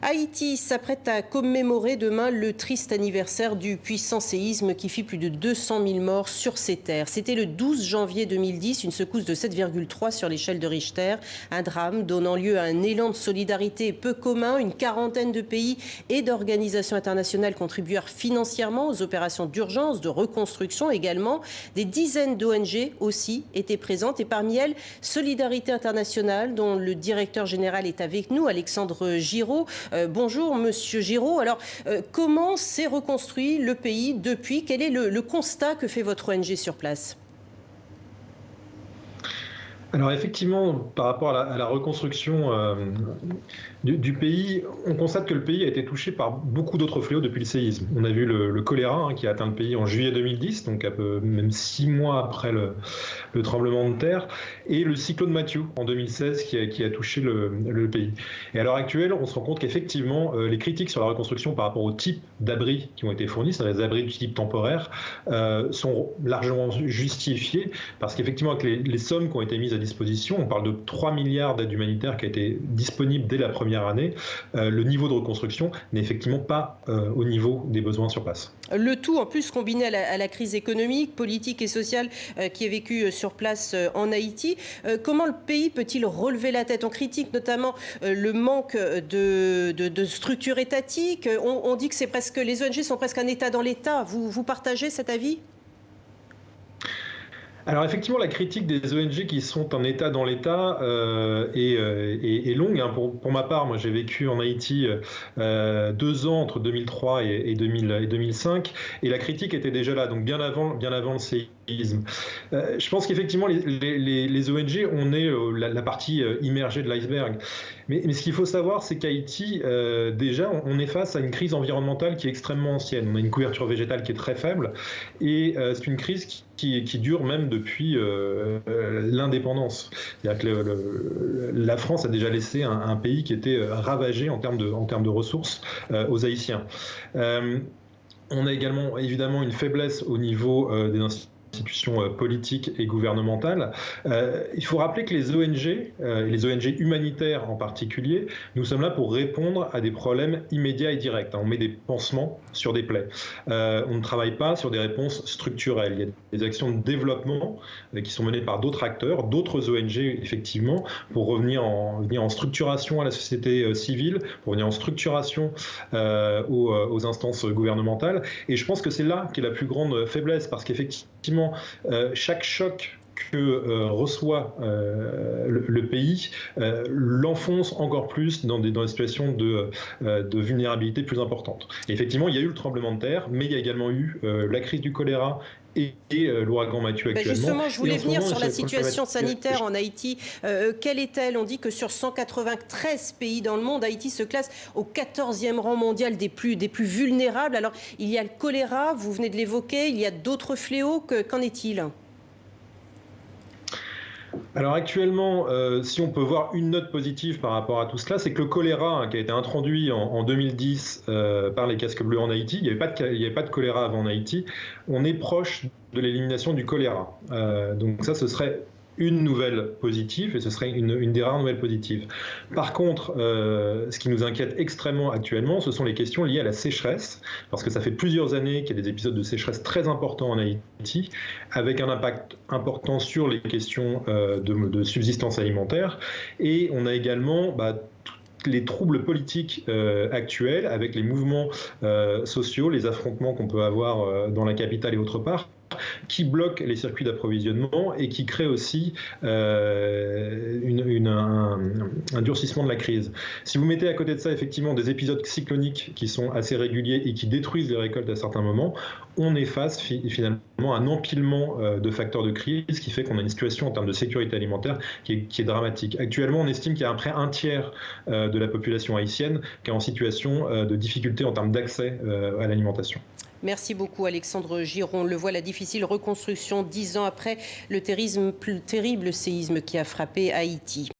Haïti s'apprête à commémorer demain le triste anniversaire du puissant séisme qui fit plus de 200 000 morts sur ses terres. C'était le 12 janvier 2010, une secousse de 7,3 sur l'échelle de Richter. Un drame donnant lieu à un élan de solidarité peu commun. Une quarantaine de pays et d'organisations internationales contribuèrent financièrement aux opérations d'urgence, de reconstruction également. Des dizaines d'ONG aussi étaient présentes et parmi elles, Solidarité Internationale, dont le directeur général est avec nous, Alexandre Giraud. Bonjour Monsieur Giraud. Alors, comment s'est reconstruit le pays depuis? Quel est le constat que fait votre ONG sur place? Alors effectivement, par rapport à la reconstruction du pays, on constate que le pays a été touché par beaucoup d'autres fléaux depuis le séisme. On a vu le choléra qui a atteint le pays en juillet 2010, donc même 6 mois après le tremblement de terre, et le cyclone Matthew en 2016 qui a touché le pays. Et à l'heure actuelle, on se rend compte qu'effectivement, les critiques sur la reconstruction par rapport au type d'abris qui ont été fournis, c'est-à-dire les abris du type temporaire, sont largement justifiées, parce qu'effectivement, avec les sommes qui ont été mises à disposition, on parle de 3 milliards d'aides humanitaires qui a été disponible dès la première année, le niveau de reconstruction n'est effectivement pas au niveau des besoins sur place. Le tout en plus combiné à la crise économique, politique et sociale qui est vécue sur place en Haïti. Comment le pays peut-il relever la tête? On critique notamment le manque de structures étatiques. On dit que c'est presque, les ONG sont presque un État dans l'État. Vous partagez cet avis? Alors effectivement, la critique des ONG qui sont un État dans l'État est longue. Pour ma part, moi j'ai vécu en Haïti 2 ans entre 2003 et 2005, et la critique était déjà là, donc bien avant le séisme. Je pense qu'effectivement les ONG, on est la partie immergée de l'iceberg. Mais ce qu'il faut savoir, c'est qu'Haïti, déjà, on est face à une crise environnementale qui est extrêmement ancienne. On a une couverture végétale qui est très faible, et c'est une crise qui dure même depuis l'indépendance. C'est-à-dire que la France a déjà laissé un pays qui était ravagé en termes de ressources aux Haïtiens. On a également évidemment une faiblesse au niveau des institutions politiques et gouvernementales. Il faut rappeler que les ONG humanitaires en particulier, nous sommes là pour répondre à des problèmes immédiats et directs. On met des pansements sur des plaies. On ne travaille pas sur des réponses structurelles. Il y a des actions de développement qui sont menées par d'autres acteurs, d'autres ONG effectivement, pour venir en structuration à la société civile, pour venir en structuration aux instances gouvernementales. Et je pense que c'est là qu'est la plus grande faiblesse, parce qu'effectivement, chaque choc que reçoit le pays l'enfonce encore plus dans des situations de vulnérabilité plus importantes. Et effectivement, il y a eu le tremblement de terre, mais il y a également eu la crise du choléra et l'ouragan Matthew actuellement. Justement, je voulais venir sur la situation sanitaire en Haïti. Quelle est-elle? On dit que sur 193 pays dans le monde, Haïti se classe au 14e rang mondial des plus vulnérables. Alors, il y a le choléra, vous venez de l'évoquer, il y a d'autres fléaux. Qu'en est-il? Alors actuellement, si on peut voir une note positive par rapport à tout cela, c'est que le choléra qui a été introduit en 2010 par les casques bleus en Haïti, il n'y avait pas de choléra avant en Haïti, on est proche de l'élimination du choléra. Donc ça, ce serait une nouvelle positive, et ce serait une des rares nouvelles positives. Par contre, ce qui nous inquiète extrêmement actuellement, ce sont les questions liées à la sécheresse, parce que ça fait plusieurs années qu'il y a des épisodes de sécheresse très importants en Haïti, avec un impact important sur les questions de subsistance alimentaire, et on a également les troubles politiques actuels, avec les mouvements sociaux, les affrontements qu'on peut avoir dans la capitale et autre part, qui bloquent les circuits d'approvisionnement et qui créent aussi un durcissement de la crise. Si vous mettez à côté de ça effectivement des épisodes cycloniques qui sont assez réguliers et qui détruisent les récoltes à certains moments, on est face finalement à un empilement de facteurs de crise qui fait qu'on a une situation en termes de sécurité alimentaire qui est dramatique. Actuellement, on estime qu'il y a près un tiers de la population haïtienne qui est en situation de difficulté en termes d'accès à l'alimentation. Merci beaucoup Alexandre Giraud. On le voit, la difficile reconstruction 10 ans après le terrible séisme qui a frappé Haïti.